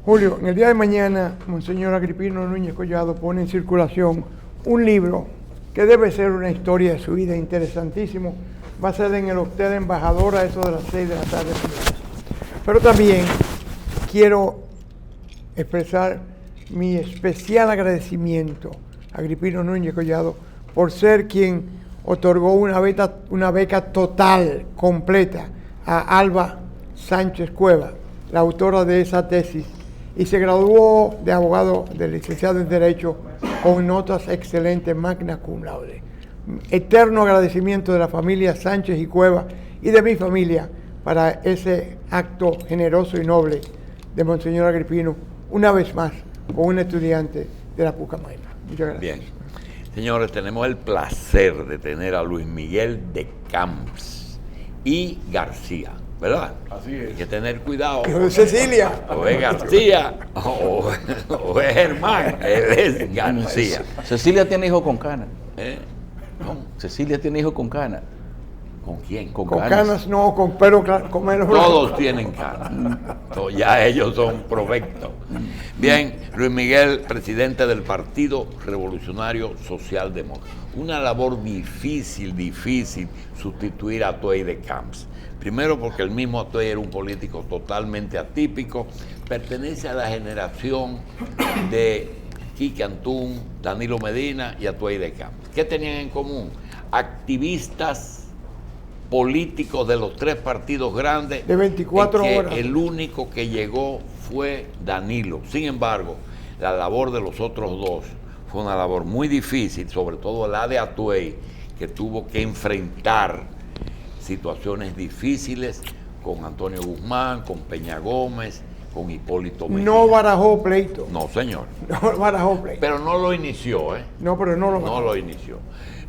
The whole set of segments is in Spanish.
Julio, en el día de mañana, Monseñor Agripino Núñez Collado pone en circulación un libro que debe ser una historia de su vida interesantísimo. Va a ser en el Hotel Embajador a eso de las 6 de la tarde. Pero también quiero expresar mi especial agradecimiento a Agripino Núñez Collado por ser quien otorgó una beca total, completa, a Alba Sánchez Cueva, la autora de esa tesis, y se graduó de abogado, de licenciado en Derecho, con notas excelentes, magna cum laude. Eterno agradecimiento de la familia Sánchez y Cueva y de mi familia para ese acto generoso y noble de Monseñor Agripino, una vez más, con un estudiante de la Pucamaima. Muchas gracias. Bien. Señores, tenemos el placer de tener a Luis Miguel de Camps y García, ¿verdad? Así es. Hay que tener cuidado. Hijo de Cecilia. O es García o es Germán. Él es García. Cecilia tiene hijo con Cana. ¿Cómo? Cecilia tiene hijo con Cana. ¿Con quién? Con canas no, con pelo claro, con menos blanco. Todos tienen canas. Ya ellos son provectos. Bien, Luis Miguel, presidente del Partido Revolucionario Socialdemócrata. Una labor difícil sustituir a Atuey de Camps. Primero porque el mismo Atuey era un político totalmente atípico, pertenece a la generación de Quique Antún, Danilo Medina y Atuey de Camps. ¿Qué tenían en común? Activistas políticos de los tres partidos grandes, de 24 horas. El único que llegó fue Danilo. Sin embargo, la labor de los otros dos fue una labor muy difícil, sobre todo la de Atuey, que tuvo que enfrentar situaciones difíciles con Antonio Guzmán, con Peña Gómez, con Hipólito Mejía. No barajó pleito. No, señor. No barajó pleito. Pero no lo inició, ¿eh? No, pero no lo barajó. No lo inició.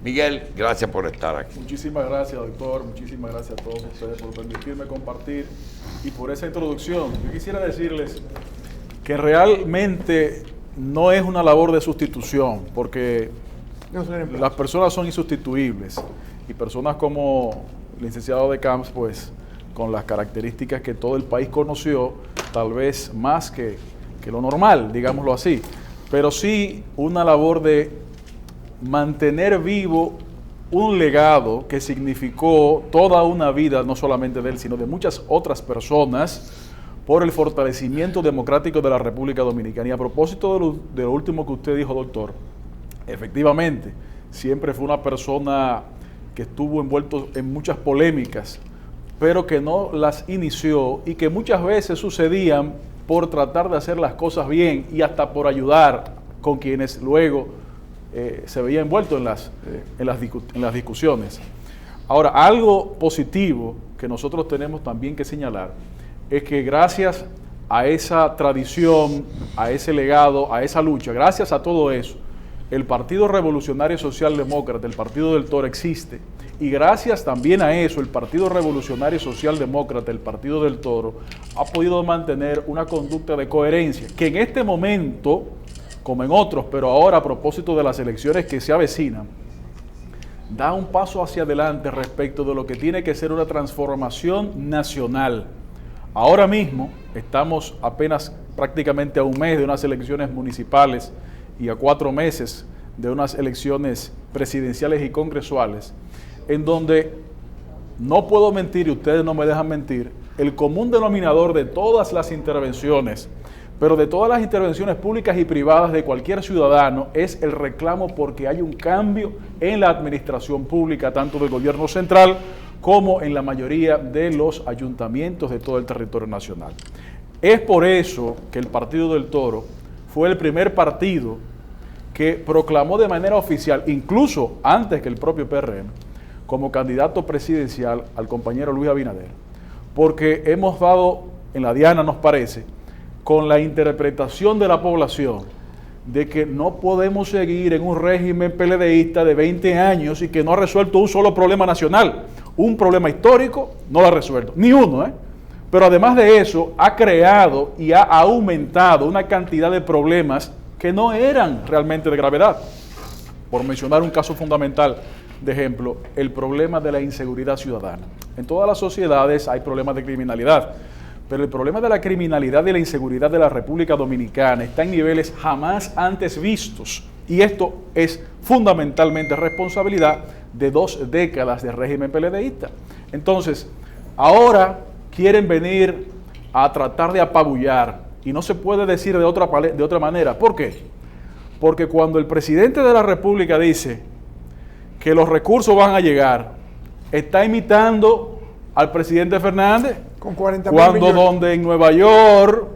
Miguel, gracias por estar aquí. Muchísimas gracias, doctor. Muchísimas gracias a todos ustedes por permitirme compartir y por esa introducción. Yo quisiera decirles que realmente no es una labor de sustitución, porque las personas son insustituibles y personas como el licenciado de Camps, pues con las características que todo el país conoció, tal vez más que lo normal, digámoslo así, pero sí una labor de mantener vivo un legado que significó toda una vida, no solamente de él, sino de muchas otras personas, por el fortalecimiento democrático de la República Dominicana. Y a propósito de lo último que usted dijo, doctor, efectivamente, siempre fue una persona que estuvo envuelto en muchas polémicas, pero que no las inició y que muchas veces sucedían por tratar de hacer las cosas bien y hasta por ayudar con quienes luego se veía envuelto en las discusiones. Ahora, algo positivo que nosotros tenemos también que señalar es que gracias a esa tradición, a ese legado, a esa lucha, gracias a todo eso, el Partido Revolucionario Socialdemócrata, el Partido del Toro, existe. Y gracias también a eso, el Partido Revolucionario Socialdemócrata, el Partido del Toro, ha podido mantener una conducta de coherencia, que en este momento, como en otros, pero ahora a propósito de las elecciones que se avecinan, da un paso hacia adelante respecto de lo que tiene que ser una transformación nacional. Ahora mismo estamos apenas prácticamente a un mes de unas elecciones municipales y a 4 meses de unas elecciones presidenciales y congresuales, en donde no puedo mentir y ustedes no me dejan mentir, el común denominador de todas las intervenciones, pero de todas las intervenciones públicas y privadas de cualquier ciudadano, es el reclamo porque hay un cambio en la administración pública, tanto del gobierno central como en la mayoría de los ayuntamientos de todo el territorio nacional. Es por eso que el Partido del Toro fue el primer partido que proclamó de manera oficial, incluso antes que el propio PRM, como candidato presidencial al compañero Luis Abinader, porque hemos dado, en la diana nos parece, con la interpretación de la población de que no podemos seguir en un régimen PLDista de 20 años y que no ha resuelto un solo problema nacional. Un problema histórico no lo ha resuelto, ni uno, Pero además de eso, ha creado y ha aumentado una cantidad de problemas que no eran realmente de gravedad. Por mencionar un caso fundamental, de ejemplo, el problema de la inseguridad ciudadana. En todas las sociedades hay problemas de criminalidad, pero el problema de la criminalidad y la inseguridad de la República Dominicana está en niveles jamás antes vistos. Y esto es fundamentalmente responsabilidad de 2 décadas de régimen PLDista. Entonces, ahora quieren venir a tratar de apabullar, y no se puede decir de otra manera. ¿Por qué? Porque cuando el presidente de la República dice que los recursos van a llegar, está imitando al presidente Fernández, Con 40 cuando millones. donde en Nueva York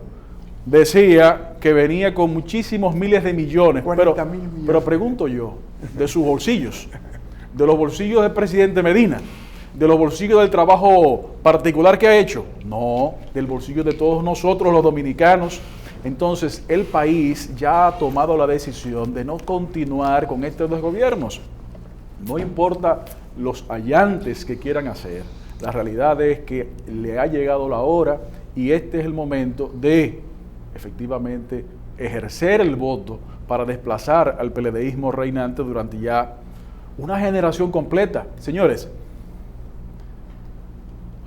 decía que venía con muchísimos miles de millones. 40.000 millones. Pero pregunto yo, de sus bolsillos, de los bolsillos del presidente Medina, de los bolsillos del trabajo particular que ha hecho, no, del bolsillo de todos nosotros los dominicanos. Entonces el país ya ha tomado la decisión de no continuar con estos 2 gobiernos. No importa los allantes que quieran hacer, la realidad es que le ha llegado la hora y este es el momento de efectivamente ejercer el voto para desplazar al PLDismo reinante durante ya una generación completa. Señores,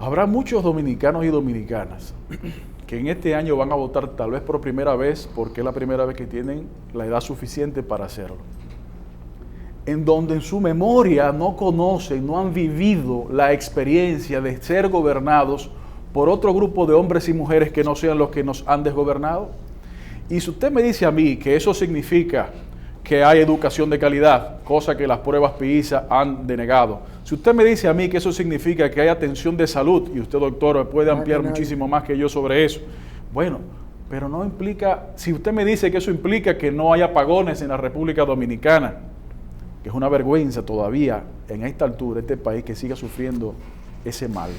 habrá muchos dominicanos y dominicanas que en este año van a votar tal vez por primera vez, porque es la primera vez que tienen la edad suficiente para hacerlo, en donde en su memoria no conocen, no han vivido la experiencia de ser gobernados por otro grupo de hombres y mujeres que no sean los que nos han desgobernado. Y si usted me dice a mí que eso significa que hay educación de calidad, cosa que las pruebas PISA han denegado, si usted me dice a mí que eso significa que hay atención de salud, y usted, doctor, puede ampliar muchísimo más que yo sobre eso, bueno, pero no implica, si usted me dice que eso implica que no hay apagones en la República Dominicana, que es una vergüenza todavía en esta altura este país que siga sufriendo ese mal.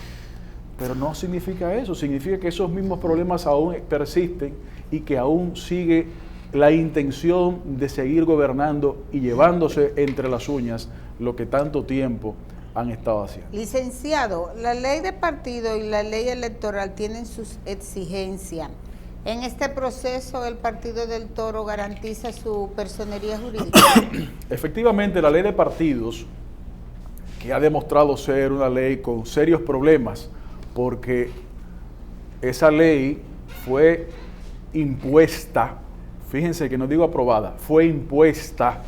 Pero no significa eso, significa que esos mismos problemas aún persisten y que aún sigue la intención de seguir gobernando y llevándose entre las uñas lo que tanto tiempo han estado haciendo. Licenciado, la ley de partido y la ley electoral tienen sus exigencias. En este proceso, ¿el Partido del Toro garantiza su personería jurídica? Efectivamente, la ley de partidos, que ha demostrado ser una ley con serios problemas, porque esa ley fue impuesta, fíjense que no digo aprobada, fue impuesta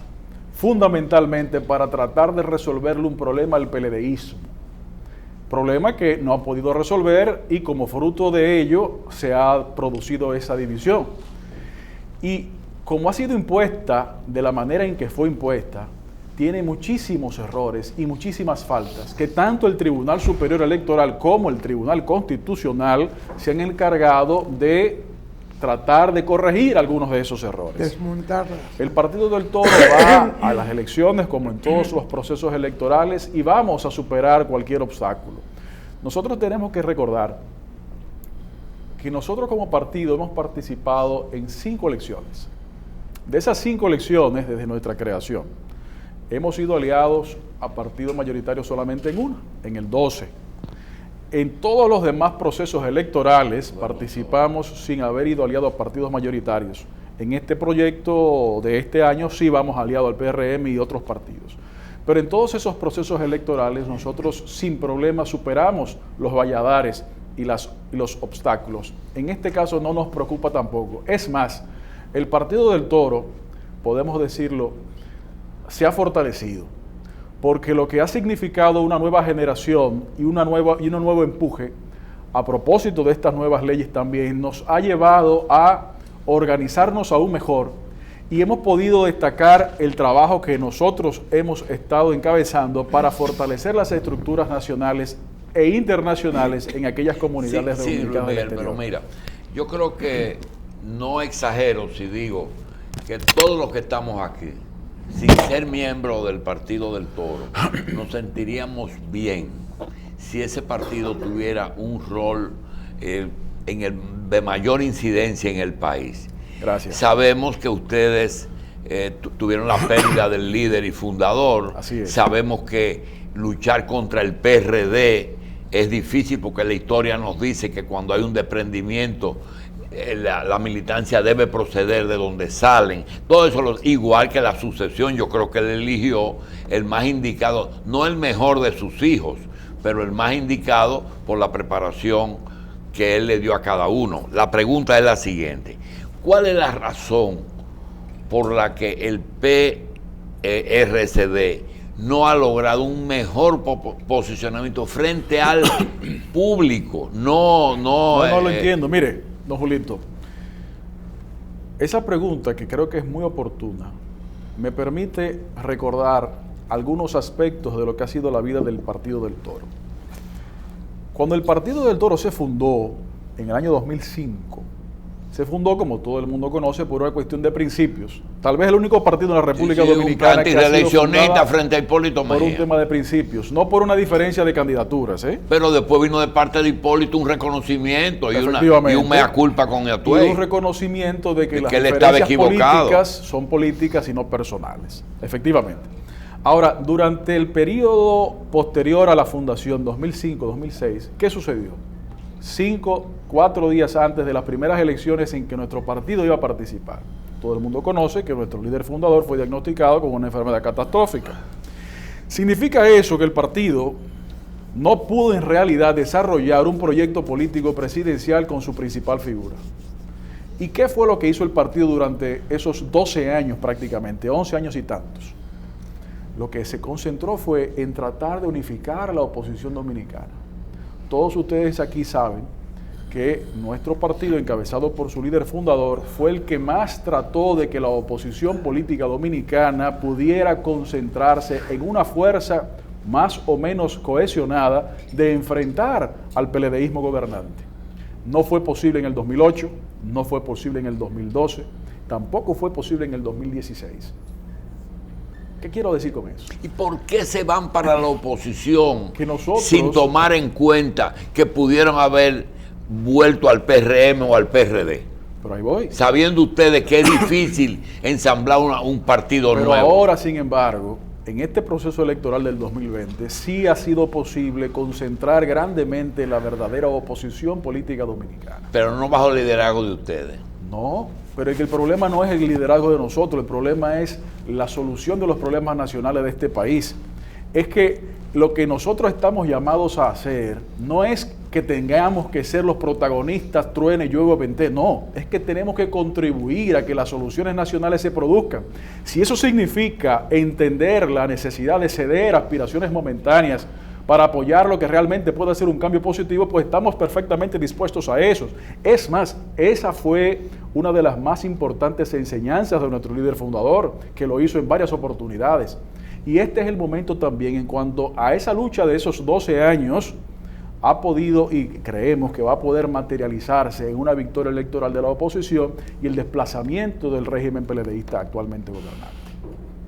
fundamentalmente para tratar de resolverle un problema al PLDismo. Problema que no ha podido resolver y como fruto de ello se ha producido esa división. Y como ha sido impuesta de la manera en que fue impuesta, tiene muchísimos errores y muchísimas faltas que tanto el Tribunal Superior Electoral como el Tribunal Constitucional se han encargado de tratar de corregir algunos de esos errores. Desmontarlas. El Partido del Toro va a las elecciones como en todos los procesos electorales y vamos a superar cualquier obstáculo. Nosotros tenemos que recordar que nosotros como partido hemos participado en 5 elecciones. De esas 5 elecciones, desde nuestra creación, hemos sido aliados a partidos mayoritarios solamente en una, en el 12. En todos los demás procesos electorales participamos sin haber ido aliados a partidos mayoritarios. En este proyecto de este año sí vamos aliados al PRM y otros partidos. Pero en todos esos procesos electorales nosotros sin problema superamos los valladares y los obstáculos. En este caso no nos preocupa tampoco. Es más, el Partido del Toro, podemos decirlo, se ha fortalecido, porque lo que ha significado una nueva generación y un nuevo empuje, a propósito de estas nuevas leyes también, nos ha llevado a organizarnos aún mejor y hemos podido destacar el trabajo que nosotros hemos estado encabezando para fortalecer las estructuras nacionales e internacionales en aquellas comunidades dominicanas del exterior. Pero mira, yo creo que no exagero si digo que todos los que estamos aquí, sin ser miembro del Partido del Toro, nos sentiríamos bien si ese partido tuviera un rol de mayor incidencia en el país. Gracias. Sabemos que ustedes tuvieron la pérdida del líder y fundador. Así es. Sabemos que luchar contra el PRD es difícil porque la historia nos dice que cuando hay un desprendimiento, la militancia debe proceder de donde salen. Todo eso, igual que la sucesión, yo creo que él eligió el más indicado, no el mejor de sus hijos, pero el más indicado por la preparación que él le dio a cada uno. La pregunta es la siguiente: ¿cuál es la razón por la que el PRCD no ha logrado un mejor posicionamiento frente al público? No lo entiendo. Mire, don Julito, esa pregunta, que creo que es muy oportuna, me permite recordar algunos aspectos de lo que ha sido la vida del Partido del Toro. Cuando el Partido del Toro se fundó en el año 2005, se fundó, como todo el mundo conoce, por una cuestión de principios. Tal vez el único partido en la República Dominicana que ha sido fundada frente a Hipólito Mejía, por un tema de principios, no por una diferencia de candidaturas. Pero después vino de parte de Hipólito un reconocimiento y un mea culpa con Atuey. Y un reconocimiento de que las él estaba diferencias equivocado. políticas son políticas y no personales. Efectivamente. Ahora, durante el periodo posterior a la fundación, 2005-2006, ¿qué sucedió? 4 días antes de las primeras elecciones en que nuestro partido iba a participar. Todo el mundo conoce que nuestro líder fundador fue diagnosticado con una enfermedad catastrófica. ¿Significa eso que el partido no pudo en realidad desarrollar un proyecto político presidencial con su principal figura? ¿Y qué fue lo que hizo el partido durante esos 12 años prácticamente, 11 años y tantos? Lo que se concentró fue en tratar de unificar a la oposición dominicana. Todos ustedes aquí saben que nuestro partido, encabezado por su líder fundador, fue el que más trató de que la oposición política dominicana pudiera concentrarse en una fuerza más o menos cohesionada de enfrentar al PLDismo gobernante. No fue posible en el 2008, no fue posible en el 2012, tampoco fue posible en el 2016. ¿Qué quiero decir con eso? ¿Y por qué se van para la oposición que nosotros, sin tomar en cuenta que pudieron haber vuelto al PRM o al PRD? Pero ahí voy. Sabiendo ustedes que es difícil ensamblar un partido Pero nuevo. Ahora, sin embargo, en este proceso electoral del 2020, sí ha sido posible concentrar grandemente la verdadera oposición política dominicana. Pero no bajo el liderazgo de ustedes. No, pero es que el problema no es el liderazgo de nosotros, el problema es la solución de los problemas nacionales de este país. Es que lo que nosotros estamos llamados a hacer no es que tengamos que ser los protagonistas, truene, llueve, vente, no, es que tenemos que contribuir a que las soluciones nacionales se produzcan. Si eso significa entender la necesidad de ceder aspiraciones momentáneas para apoyar lo que realmente puede ser un cambio positivo, pues estamos perfectamente dispuestos a eso. Es más, esa fue una de las más importantes enseñanzas de nuestro líder fundador, que lo hizo en varias oportunidades. Y este es el momento también en cuanto a esa lucha de esos 12 años, ha podido y creemos que va a poder materializarse en una victoria electoral de la oposición y el desplazamiento del régimen PLDista actualmente gobernante.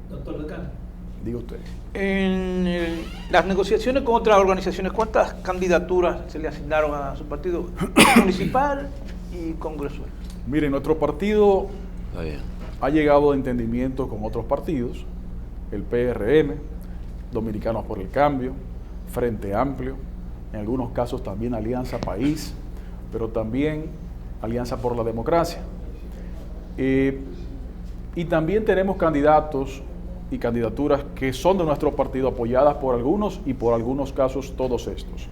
Doctor Decano. Diga usted. En las negociaciones con otras organizaciones, ¿cuántas candidaturas se le asignaron a su partido municipal y congresual? Mire, nuestro partido ha llegado a entendimiento con otros partidos, el PRM, Dominicanos por el Cambio, Frente Amplio, en algunos casos también Alianza País, pero también Alianza por la Democracia. Y también tenemos candidatos y candidaturas que son de nuestro partido, apoyadas por algunos y por algunos casos todos estos.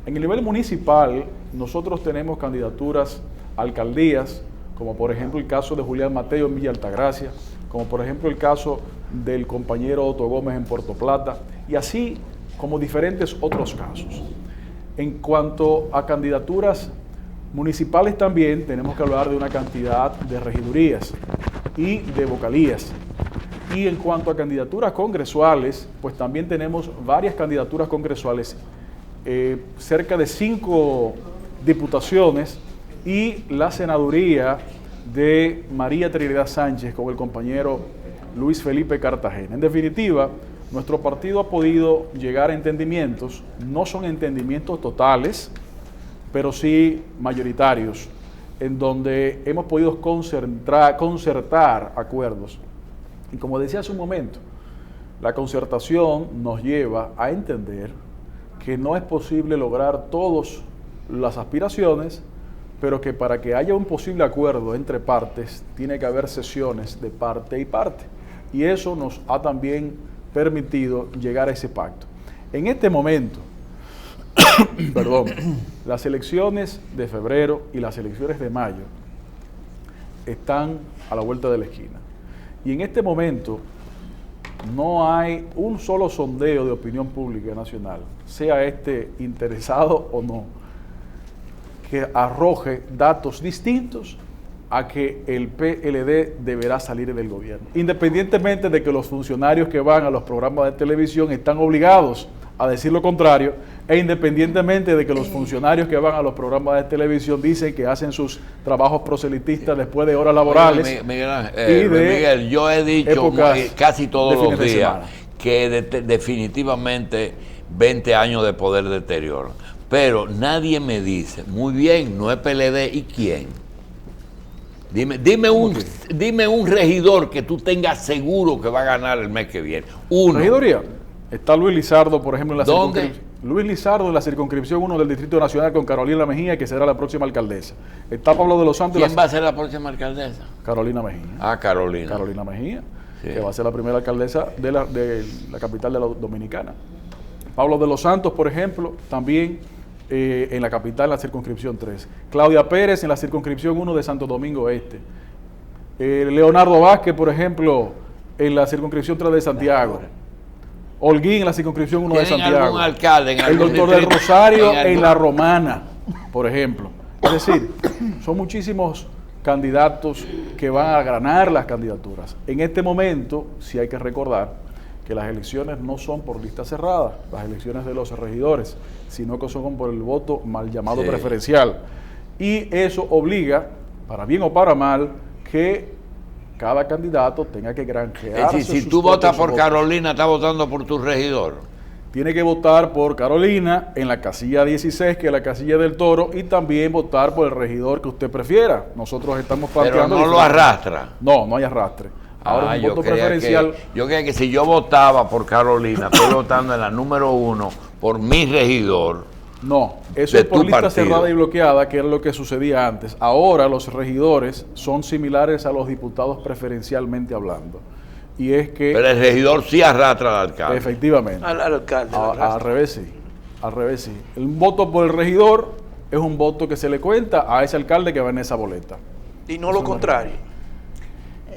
En el nivel municipal, nosotros tenemos candidaturas a alcaldías, como por ejemplo el caso de Julián Mateo en Villa Altagracia, como por ejemplo el caso del compañero Otto Gómez en Puerto Plata, y así como diferentes otros casos. En cuanto a candidaturas municipales también tenemos que hablar de una cantidad de regidurías y de vocalías. Y en cuanto a candidaturas congresuales, pues también tenemos varias candidaturas congresuales, cerca de 5 diputaciones y la senaduría de María Trinidad Sánchez con el compañero Luis Felipe Cartagena. En definitiva, nuestro partido ha podido llegar a entendimientos, no son entendimientos totales, pero sí mayoritarios, en donde hemos podido concertar acuerdos. Y como decía hace un momento, la concertación nos lleva a entender que no es posible lograr todas las aspiraciones, pero que para que haya un posible acuerdo entre partes, tiene que haber sesiones de parte y parte. Y eso nos ha también permitido llegar a ese pacto. En este momento, perdón, las elecciones de febrero y las elecciones de mayo están a la vuelta de la esquina. Y en este momento no hay un solo sondeo de opinión pública nacional, sea este interesado o no, que arroje datos distintos a que el PLD deberá salir del gobierno, independientemente de que los funcionarios que van a los programas de televisión están obligados a decir lo contrario, e independientemente de que los funcionarios que van a los programas de televisión dicen que hacen sus trabajos proselitistas después de horas laborales. Miguel, yo he dicho casi todos los días que definitivamente 20 años de poder deterioro, pero nadie me dice, muy bien, no es PLD, ¿y quién? Dime un regidor que tú tengas seguro que va a ganar el mes que viene. Uno. ¿Regidoría? Está Luis Lizardo, por ejemplo, en la ¿Dónde? circunscripción. Luis Lizardo en la circunscripción 1 del Distrito Nacional con Carolina Mejía, que será la próxima alcaldesa. Está Pablo de los Santos. ¿Quién va a ser la próxima alcaldesa? Carolina Mejía. Ah, Carolina. Carolina Mejía, sí, que va a ser la primera alcaldesa de la capital de la Dominicana. Pablo de los Santos, por ejemplo, también en la capital, en la circunscripción 3. Claudia Pérez en la circunscripción 1 de Santo Domingo Este. Leonardo Vázquez, por ejemplo, en la circunscripción 3 de Santiago. Holguín en la circunscripción 1 de Santiago. ¿Algún alcalde en el algún doctor del distrito? Rosario en la Romana, por ejemplo. Es decir, son muchísimos candidatos que van a ganar las candidaturas. En este momento, sí hay que recordar que las elecciones no son por lista cerrada, las elecciones de los regidores, sino que son por el voto mal llamado preferencial. Y eso obliga, para bien o para mal, que cada candidato tenga que granjearse. Es decir, si tú votas por Carolina, estás votando por tu regidor. Tiene que votar por Carolina en la casilla 16, que es la casilla del Toro, y también votar por el regidor que usted prefiera. Nosotros estamos planteando... Pero no lo arrastra. No, no hay arrastre. Ahora un voto preferencial... Yo creía que si yo votaba por Carolina, estoy votando en la número 1 por mi regidor. No, eso es por lista cerrada y bloqueada, que era lo que sucedía antes. Ahora los regidores son similares a los diputados preferencialmente hablando. Y es que... Pero el regidor sí arrastra al alcalde. Efectivamente. Al alcalde. Al revés sí. Al revés sí. El voto por el regidor es un voto que se le cuenta a ese alcalde que va en esa boleta. Y no lo contrario.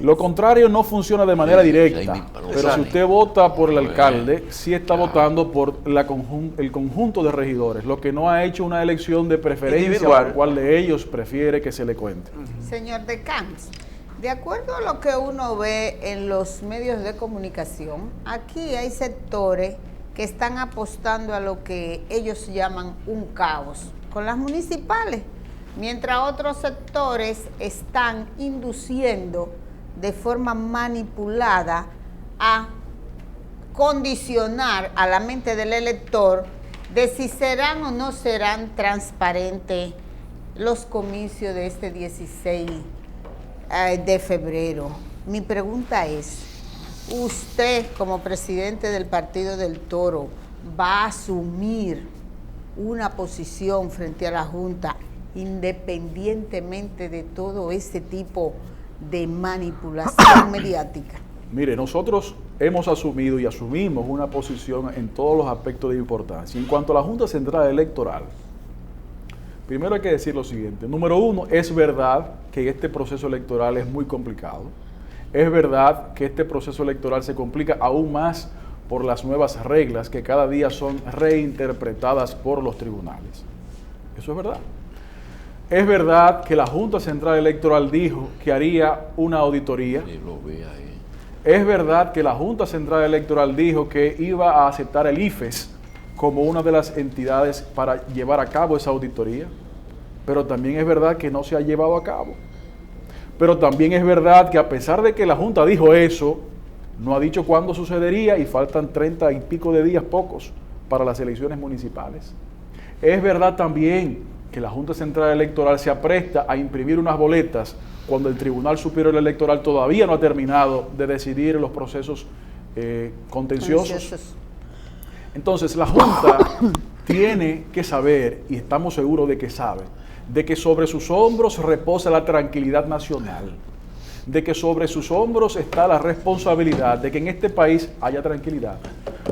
Lo contrario no funciona de manera directa, pero si usted vota por el alcalde, sí está votando por el conjunto de regidores, lo que no ha hecho una elección de preferencia a cuál de ellos prefiere que se le cuente. Señor de Camps, de acuerdo a lo que uno ve en los medios de comunicación, aquí hay sectores que están apostando a lo que ellos llaman un caos con las municipales, mientras otros sectores están induciendo de forma manipulada a condicionar a la mente del elector de si serán o no serán transparentes los comicios de este 16 de febrero. Mi pregunta es, ¿usted como presidente del Partido del Toro va a asumir una posición frente a la Junta independientemente de todo ese tipo de manipulación mediática? Mire, nosotros hemos asumido y asumimos una posición en todos los aspectos de importancia. En cuanto a la Junta Central Electoral, primero hay que decir lo siguiente. Número uno, es verdad que este proceso electoral es muy complicado. Es verdad que este proceso electoral se complica aún más por las nuevas reglas que cada día son reinterpretadas por los tribunales. Eso es verdad. Es verdad que la Junta Central Electoral dijo que haría una auditoría. Sí, lo vi ahí. Es verdad que la Junta Central Electoral dijo que iba a aceptar el IFES como una de las entidades para llevar a cabo esa auditoría, pero también es verdad que no se ha llevado a cabo. Pero también es verdad que a pesar de que la Junta dijo eso, no ha dicho cuándo sucedería y faltan 30 y pico de días, pocos, para las elecciones municipales. Es verdad también que la Junta Central Electoral se apresta a imprimir unas boletas cuando el Tribunal Superior Electoral todavía no ha terminado de decidir los procesos contenciosos. Entonces, la Junta tiene que saber, y estamos seguros de que sabe, de que sobre sus hombros reposa la tranquilidad nacional, de que sobre sus hombros está la responsabilidad de que en este país haya tranquilidad.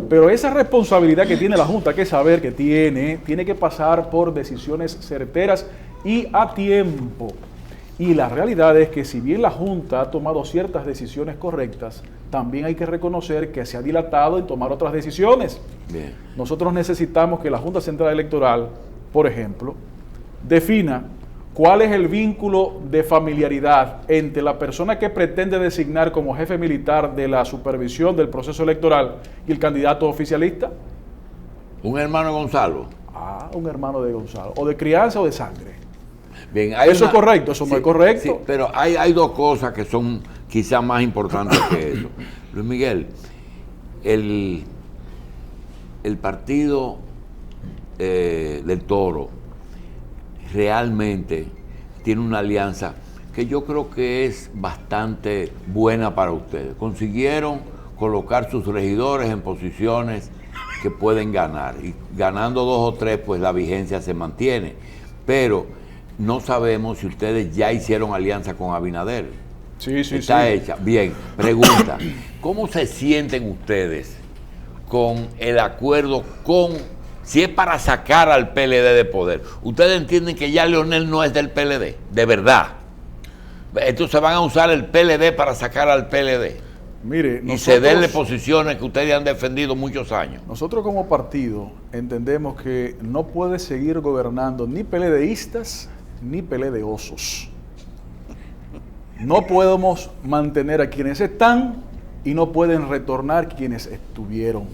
Pero esa responsabilidad que tiene la Junta, hay que saber que tiene que pasar por decisiones certeras y a tiempo. Y la realidad es que si bien la Junta ha tomado ciertas decisiones correctas, también hay que reconocer que se ha dilatado en tomar otras decisiones. Bien. Nosotros necesitamos que la Junta Central Electoral, por ejemplo, defina cuál es el vínculo de familiaridad entre la persona que pretende designar como jefe militar de la supervisión del proceso electoral y el candidato oficialista. Un hermano de Gonzalo. Un hermano de Gonzalo, o de crianza o de sangre. Bien, ¿Eso es correcto? ¿Eso no es correcto? Sí, pero hay dos cosas que son quizás más importantes que eso. Luis Miguel, el partido del Toro realmente tiene una alianza que yo creo que es bastante buena para ustedes. Consiguieron colocar sus regidores en posiciones que pueden ganar, y ganando 2 o 3 pues la vigencia se mantiene, pero no sabemos si ustedes ya hicieron alianza con Abinader. Sí. Está hecha. Bien, pregunta, ¿cómo se sienten ustedes con el acuerdo si es para sacar al PLD de poder? ¿Ustedes entienden que ya Leonel no es del PLD? De verdad. Entonces van a usar el PLD para sacar al PLD. Mire, y cederle posiciones que ustedes han defendido muchos años. Nosotros como partido entendemos que no puede seguir gobernando ni PLDistas ni PLDosos. No podemos mantener a quienes están y no pueden retornar quienes estuvieron.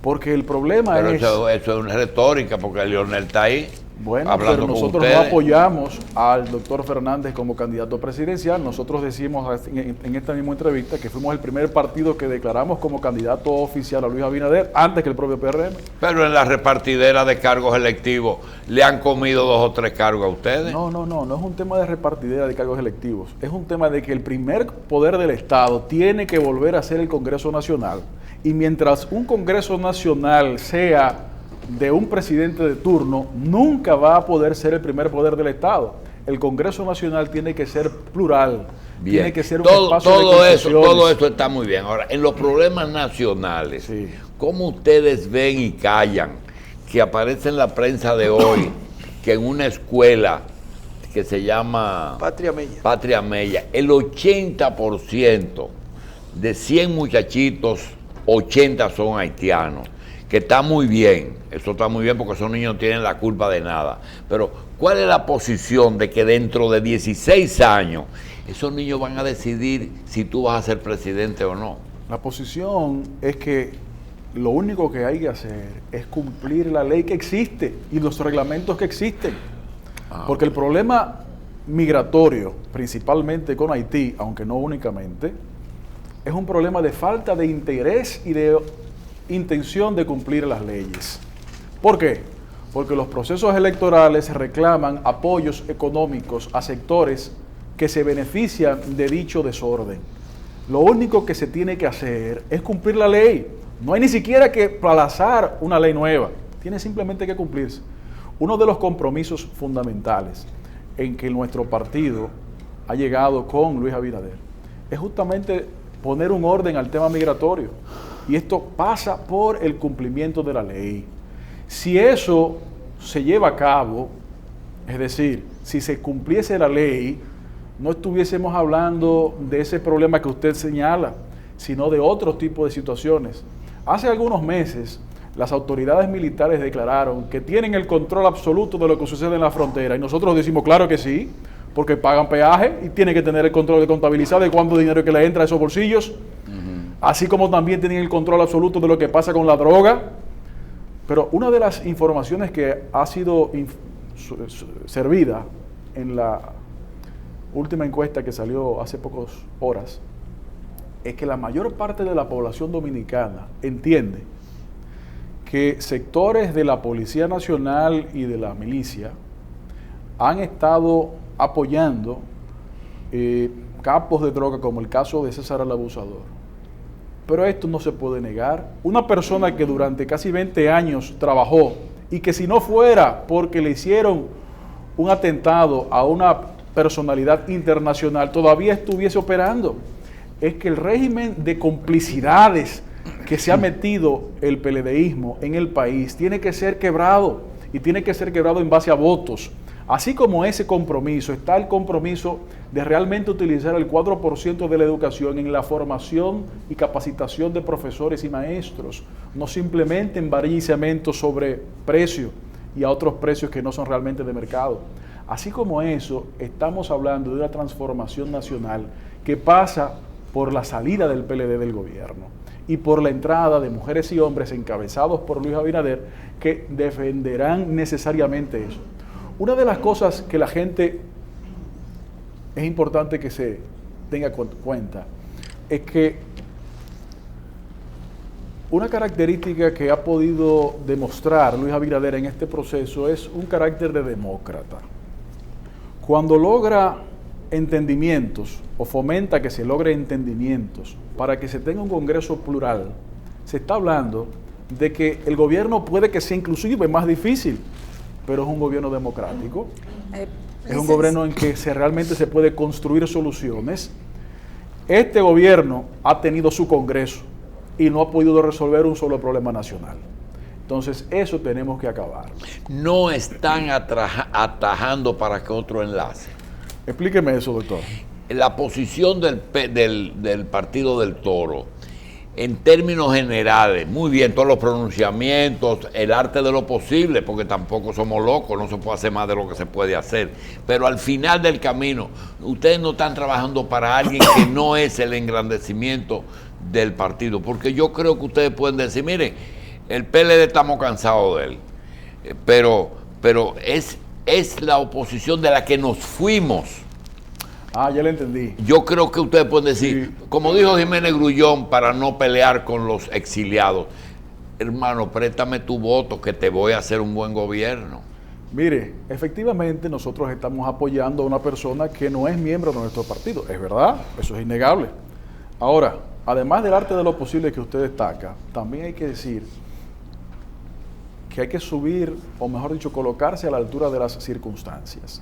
Porque el problema Pero es... eso es una retórica, porque Leonel está ahí. Bueno, hablando pero nosotros no apoyamos al doctor Fernández como candidato presidencial. Nosotros decimos en esta misma entrevista que fuimos el primer partido que declaramos como candidato oficial a Luis Abinader antes que el propio PRM. Pero en la repartidera de cargos electivos, ¿le han comido 2 o 3 cargos a ustedes? No es un tema de repartidera de cargos electivos. Es un tema de que el primer poder del Estado tiene que volver a ser el Congreso Nacional. Y mientras un Congreso Nacional sea de un presidente de turno, nunca va a poder ser el primer poder del Estado. El Congreso Nacional tiene que ser plural, bien. Tiene que ser un espacio de concesiones. Todo eso está muy bien. Ahora, en los problemas nacionales, sí. ¿Cómo ustedes ven y callan que aparece en la prensa de hoy que en una escuela que se llama Patria Mella, el 80% de 100 muchachitos, 80 son haitianos? Que está muy bien, eso está muy bien porque esos niños no tienen la culpa de nada. Pero, ¿cuál es la posición de que dentro de 16 años esos niños van a decidir si tú vas a ser presidente o no? La posición es que lo único que hay que hacer es cumplir la ley que existe y los reglamentos que existen. Porque el problema migratorio, principalmente con Haití, aunque no únicamente, es un problema de falta de interés y de intención de cumplir las leyes. ¿Por qué? Porque los procesos electorales reclaman apoyos económicos a sectores que se benefician de dicho desorden. Lo único que se tiene que hacer es cumplir la ley. No hay ni siquiera que aplazar una ley nueva, tiene simplemente que cumplirse. Uno de los compromisos fundamentales en que nuestro partido ha llegado con Luis Abinader es justamente poner un orden al tema migratorio. Y esto pasa por el cumplimiento de la ley. Si eso se lleva a cabo, es decir, si se cumpliese la ley, no estuviésemos hablando de ese problema que usted señala, sino de otro tipo de situaciones. Hace algunos meses, las autoridades militares declararon que tienen el control absoluto de lo que sucede en la frontera. Y nosotros decimos, claro que sí, porque pagan peaje y tienen que tener el control de contabilizar de cuánto dinero que le entra a esos bolsillos. Así como también tienen el control absoluto de lo que pasa con la droga. Pero una de las informaciones que ha sido servida en la última encuesta que salió hace pocas horas es que la mayor parte de la población dominicana entiende que sectores de la Policía Nacional y de la milicia han estado apoyando capos de droga, como el caso de César el Abusador. Pero esto no se puede negar. Una persona que durante casi 20 años trabajó y que si no fuera porque le hicieron un atentado a una personalidad internacional, todavía estuviese operando. Es que el régimen de complicidades que se ha metido el PLDismo en el país tiene que ser quebrado, y tiene que ser quebrado en base a votos. Así como ese compromiso, está el compromiso de realmente utilizar el 4% de la educación en la formación y capacitación de profesores y maestros, no simplemente en varilla y cemento sobre precio y a otros precios que no son realmente de mercado. Así como eso, estamos hablando de una transformación nacional que pasa por la salida del PLD del gobierno y por la entrada de mujeres y hombres encabezados por Luis Abinader que defenderán necesariamente eso. Una de las cosas que la gente es importante que se tenga cuenta es que una característica que ha podido demostrar Luis Abinader en este proceso es un carácter de demócrata. Cuando logra entendimientos o fomenta que se logre entendimientos para que se tenga un Congreso plural, se está hablando de que el gobierno puede que sea inclusive más difícil, pero es un gobierno democrático, es un gobierno en que realmente se puede construir soluciones. Este gobierno ha tenido su Congreso y no ha podido resolver un solo problema nacional. Entonces, eso tenemos que acabar. No están atajando para que otro enlace. Explíqueme eso, doctor. La posición del Partido del Toro, en términos generales, muy bien, todos los pronunciamientos, el arte de lo posible, porque tampoco somos locos, no se puede hacer más de lo que se puede hacer. Pero al final del camino, ustedes no están trabajando para alguien que no es el engrandecimiento del partido, porque yo creo que ustedes pueden decir, mire, el PLD estamos cansados de él, pero es la oposición de la que nos fuimos. Ah, ya le entendí. Yo creo que ustedes pueden decir, Sí. como dijo Jiménez Grullón, para no pelear con los exiliados, hermano, préstame tu voto que te voy a hacer un buen gobierno. Mire, efectivamente nosotros estamos apoyando a una persona que no es miembro de nuestro partido, es verdad, eso es innegable. Ahora, además del arte de lo posible que usted destaca, también hay que decir que hay que subir, o mejor dicho, colocarse a la altura de las circunstancias.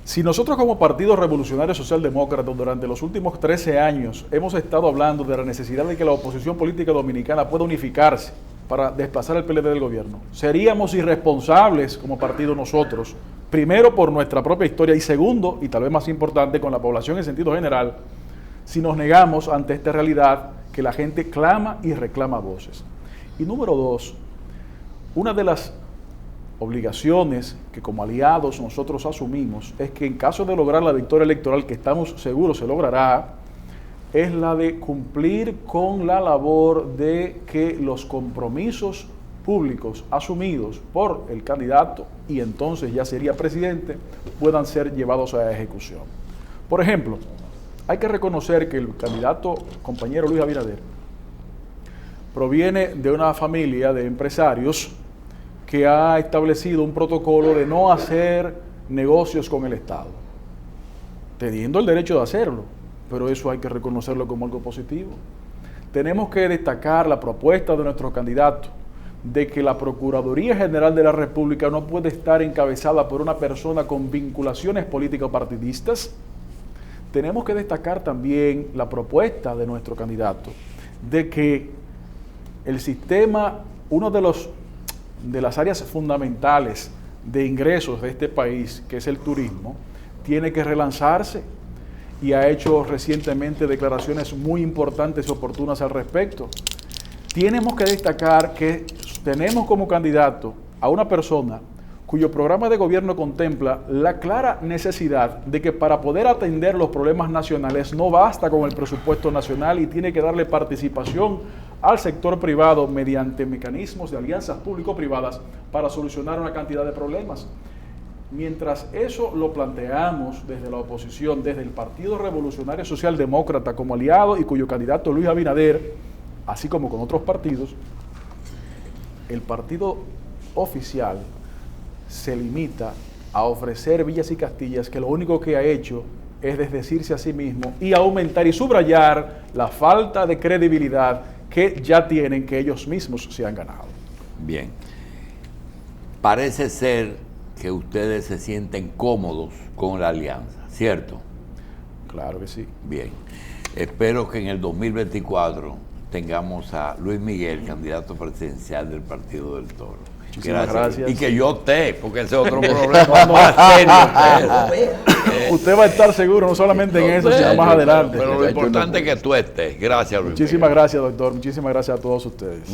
Si nosotros como Partido Revolucionario Socialdemócrata durante los últimos 13 años hemos estado hablando de la necesidad de que la oposición política dominicana pueda unificarse para desplazar el PLD del gobierno, seríamos irresponsables como partido nosotros, primero por nuestra propia historia y segundo, y tal vez más importante, con la población en sentido general, si nos negamos ante esta realidad que la gente clama y reclama voces. Y número dos, una de las obligaciones que como aliados nosotros asumimos es que en caso de lograr la victoria electoral, que estamos seguros se logrará, es la de cumplir con la labor de que los compromisos públicos asumidos por el candidato, y entonces ya sería presidente, puedan ser llevados a ejecución. Por ejemplo, hay que reconocer que el candidato compañero Luis Abinader proviene de una familia de empresarios que ha establecido un protocolo de no hacer negocios con el Estado, teniendo el derecho de hacerlo, pero eso hay que reconocerlo como algo positivo. Tenemos que destacar la propuesta de nuestro candidato de que la Procuraduría General de la República no puede estar encabezada por una persona con vinculaciones político-partidistas. Tenemos que destacar también la propuesta de nuestro candidato de que el sistema, uno de las áreas fundamentales de ingresos de este país, que es el turismo, tiene que relanzarse, y ha hecho recientemente declaraciones muy importantes y oportunas al respecto. Tenemos que destacar que tenemos como candidato a una persona cuyo programa de gobierno contempla la clara necesidad de que para poder atender los problemas nacionales no basta con el presupuesto nacional y tiene que darle participación al sector privado mediante mecanismos de alianzas público-privadas para solucionar una cantidad de problemas. Mientras eso lo planteamos desde la oposición, desde el Partido Revolucionario Socialdemócrata como aliado y cuyo candidato Luis Abinader, así como con otros partidos, el partido oficial se limita a ofrecer Villas y Castillas, que lo único que ha hecho es desdecirse a sí mismo y aumentar y subrayar la falta de credibilidad que ya tienen, que ellos mismos se han ganado. Bien. Parece ser que ustedes se sienten cómodos con la alianza, ¿cierto? Claro que sí. Bien. Espero que en el 2024 tengamos a Luis Miguel, candidato presidencial del Partido del Toro. Muchísimas gracias. Y que yo esté, porque ese es otro problema más serio. Usted va a estar seguro, no solamente en eso, sino más adelante. Pero lo importante es que tú estés. Gracias, Luis Muchísimas Miguel. gracias, doctor. Muchísimas gracias a todos ustedes.